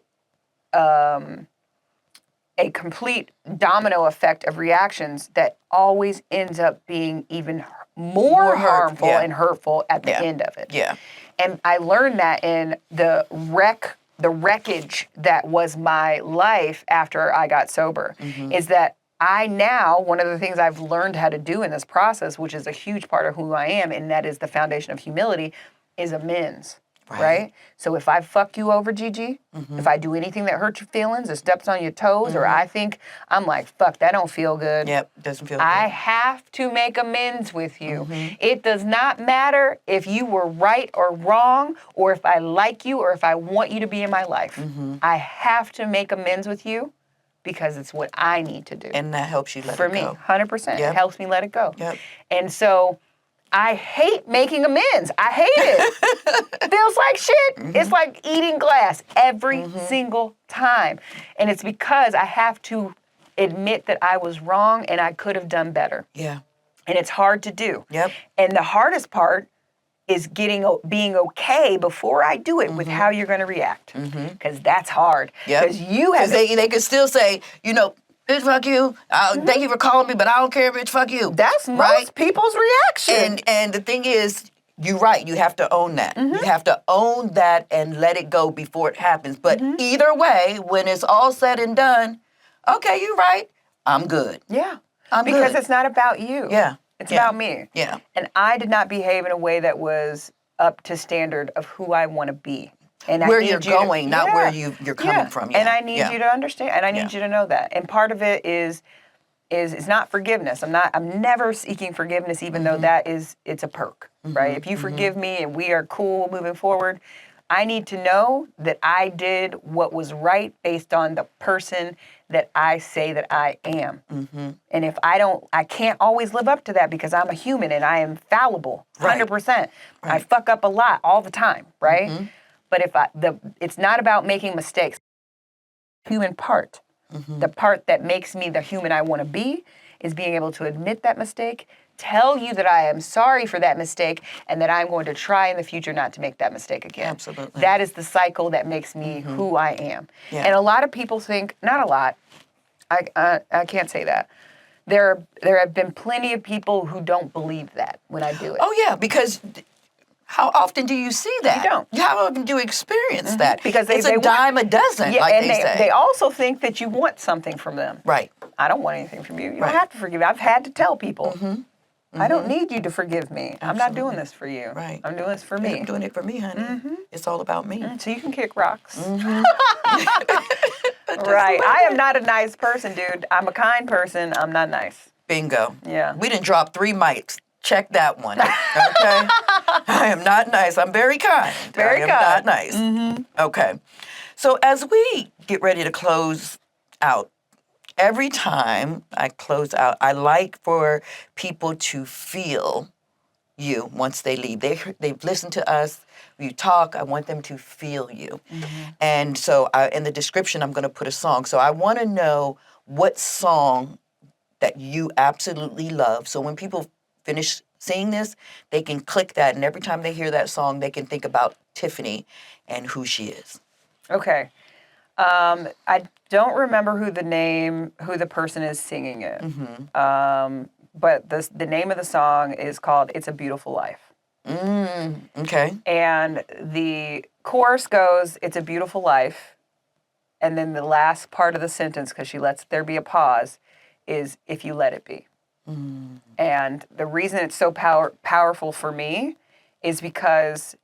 complete domino effect of reactions that always ends up being even more More hurt, harmful yeah. and hurtful at the Yeah. end of it. Yeah. And I learned that in the wreckage that was my life after I got sober, is that I now, one of the things I've learned how to do in this process, which is a huge part of who I am, and that is the foundation of humility, is amends. Right? So if I fuck you over, Gigi, if I do anything that hurts your feelings or steps on your toes, or I think, I'm like, fuck, that don't feel good. Yep, doesn't feel I good. have to make amends with you. It does not matter if you were right or wrong, or if I like you, or if I want you to be in my life. I have to make amends with you because it's what I need to do. And that helps you let For it me, go. 100%. Yep. It helps me let it go. Yep. And so I hate making amends. I hate it. Feels like shit. It's like eating glass every single time. And it's because I have to admit that I was wrong and I could have done better. Yeah. And it's hard to do. Yep. And the hardest part is being okay before I do it with how you're going to react. Because that's hard. Yep. Because you have they could still say, you know, bitch, fuck you. Thank you for calling me, but I don't care, bitch, fuck you. That's most people's reaction. And the thing is, you're right. You have to own that. You have to own that and let it go before it happens. But either way, when it's all said and done, okay, you're right. I'm good. Yeah. I'm because good. it's not about you. Yeah. It's Yeah. about me. Yeah. And I did not behave in a way that was up to standard of who I want to be. And Where I need you're you going, to, not where you're coming from. Yeah. And I need Yeah. you to understand, and I need you to know that. And part of it is it's not forgiveness. I'm never seeking forgiveness, even though it's a perk, right? If you forgive me and we are cool moving forward, I need to know that I did what was right based on the person that I say that I am. And if I can't always live up to that because I'm a human and I am fallible, 100%. I fuck up a lot all the time, right? But it's not about making mistakes. Human part. The part that makes me the human I want to be is being able to admit that mistake, tell you that I am sorry for that mistake, and that I'm going to try in the future not to make that mistake again. Absolutely. That is the cycle that makes me who I am. Yeah. And a lot of people think, not a lot, I can't say that. There have been plenty of people who don't believe that when I do it. Oh, yeah, because how often do you see that? You don't. How often do you experience that? Because it's they a dime a dozen, like and they say. they also think that you want something from them. Right. I don't want anything from you. You Right. don't have to forgive me. I've had to tell people. I don't need you to forgive me. I'm not doing this for you. Right. I'm doing this for me. I'm doing it for me, honey. It's all about me. So you can kick rocks. Right. I am not a nice person, dude. I'm a kind person. I'm not nice. Bingo. Yeah. We didn't drop 3 mics. Check that one. Okay. I am not nice. I'm very kind. Very I am kind. not nice. Okay. So as we get ready to close out, every time I close out, I like for people to feel you once they leave. They've listened to us. You talk. I want them to feel you. And so in the description, I'm going to put a song. So I want to know what song that you absolutely love. So when people finish seeing this, they can click that. And every time they hear that song, they can think about Tiffany and who she is. Okay. I don't remember who the person is singing it. But the name of the song is called "It's a Beautiful Life." Okay. And the chorus goes, "It's a beautiful life," and then the last part of the sentence, because she lets there be a pause, is "if you let it be." And the reason it's so powerful for me is because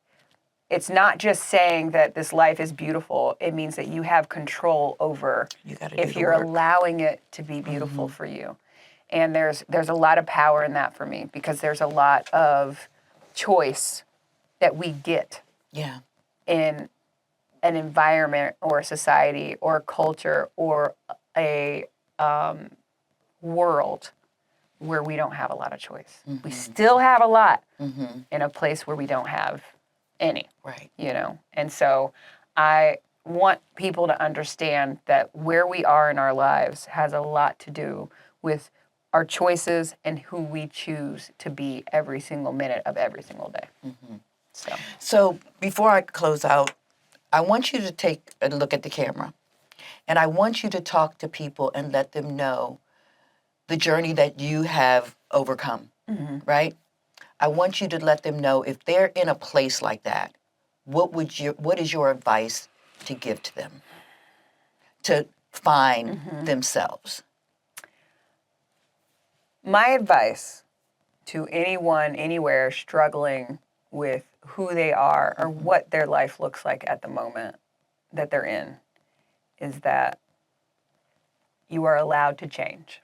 it's not just saying that this life is beautiful. It means that you have control over if you're allowing it to be beautiful for you. And there's a lot of power in that for me because there's a lot of choice that we get in an environment or a society or a culture or a world where we don't have a lot of choice. We still have a lot in a place where we don't have any. Right. You know? And so I want people to understand that where we are in our lives has a lot to do with our choices and who we choose to be every single minute of every single day. So before I close out, I want you to take a look at the camera. And I want you to talk to people and let them know the journey that you have overcome, right? I want you to let them know if they're in a place like that, what is your advice to give to them to find themselves? My advice to anyone, anywhere struggling with who they are or what their life looks like at the moment that they're in is that you are allowed to change.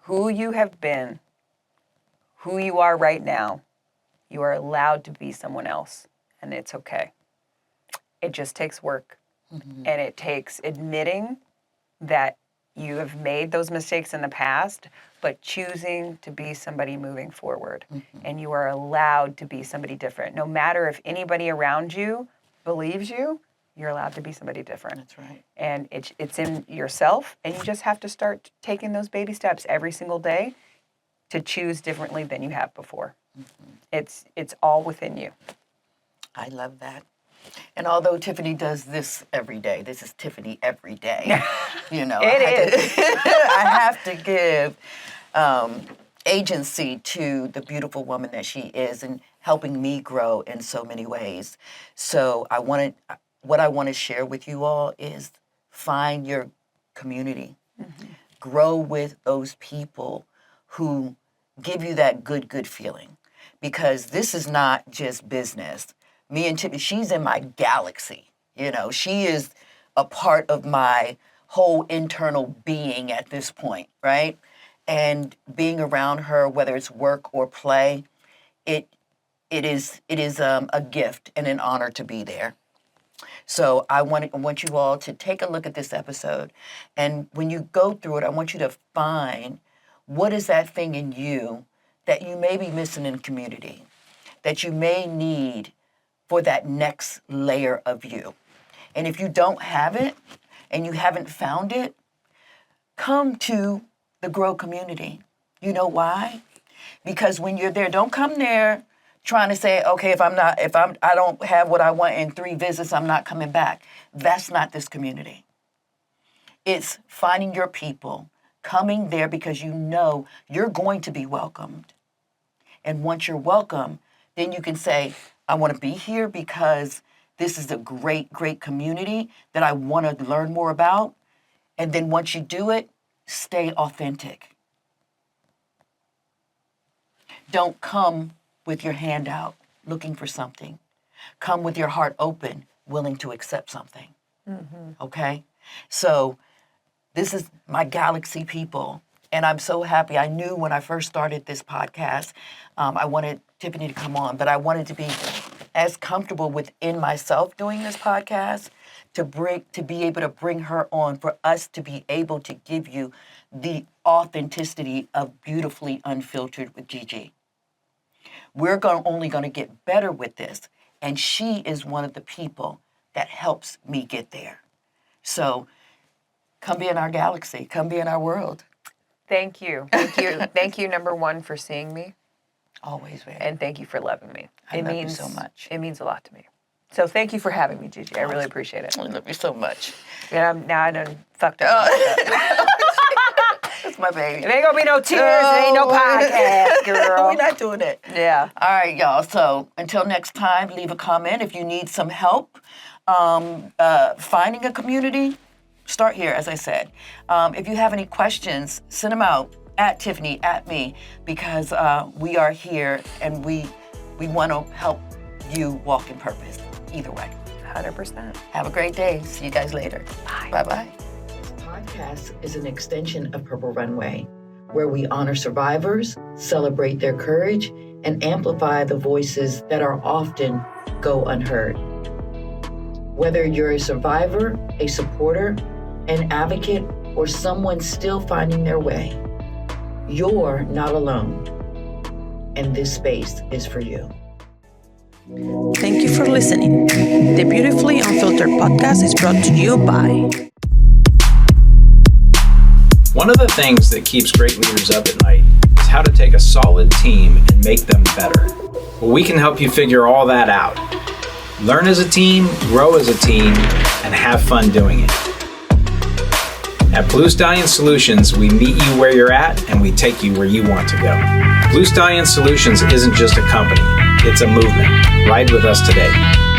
Who you have been, who you are right now, you are allowed to be someone else, and it's okay. It just takes work, and it takes admitting that you have made those mistakes in the past, but choosing to be somebody moving forward. And you are allowed to be somebody different. No matter if anybody around you believes you, you're allowed to be somebody different. That's right. And it's in yourself, and you just have to start taking those baby steps every single day to choose differently than you have before. It's all within you. I love that. And although Tiffany does this every day, this is Tiffany every day. You know, I have to give agency to the beautiful woman that she is and helping me grow in so many ways. So what I want to share with you all is find your community. Grow with those people who give you that good feeling. Because this is not just business. Me and Tiffany, she's in my galaxy. You know, she is a part of my whole internal being at this point, right? And being around her, whether it's work or play, it is a gift and an honor to be there. So I want you all to take a look at this episode, and when you go through it, I want you to find what is that thing in you that you may be missing in community, that you may need for that next layer of you. And if you don't have it and you haven't found it, come to the Grow community. You know why? Because when you're there, don't come there trying to say, okay, if I don't have what I want in 3 visits, I'm not coming back. That's not this community. It's finding your people, coming there because you know you're going to be welcomed. And once you're welcome, then you can say, I want to be here because this is a great, great community that I want to learn more about. And then once you do it, stay authentic. Don't come with your hand out looking for something. Come with your heart open, willing to accept something. Okay? So this is my galaxy people. And I'm so happy. I knew when I first started this podcast, I wanted Tiffany to come on, but I wanted to be as comfortable within myself doing this podcast to be able to bring her on, for us to be able to give you the authenticity of Beautifully Unfiltered with Gigi. We're only going to get better with this, and she is one of the people that helps me get there. So come be in our galaxy. Come be in our world. Thank you. Thank you. Thank you, number one, for seeing me. Always, baby. And thank you for loving me. I love you so much. It means a lot to me. So thank you for having me, Gigi. I really appreciate it. I love you so much. And now I done fucked up. That's my baby. There ain't gonna be no tears. There ain't no podcast, girl. We're not doing it. Yeah. All right, y'all. So until next time, leave a comment. If you need some help finding a community, start here, as I said. If you have any questions, send them out at Tiffany, at me, because we are here and we want to help you walk in purpose either way. 100%. Have a great day. See you guys later. Bye. Bye-bye. This podcast is an extension of Purple Runway, where we honor survivors, celebrate their courage, and amplify the voices that are often go unheard. Whether you're a survivor, a supporter, an advocate, or someone still finding their way, you're not alone, and this space is for you. Thank you for listening. The Beautifully Unfiltered podcast is brought to you by... One of the things that keeps great leaders up at night is how to take a solid team and make them better. Well, we can help you figure all that out. Learn as a team, grow as a team, and have fun doing it. At Blue Stallion Solutions, we meet you where you're at and we take you where you want to go. Blue Stallion Solutions isn't just a company, it's a movement. Ride with us today.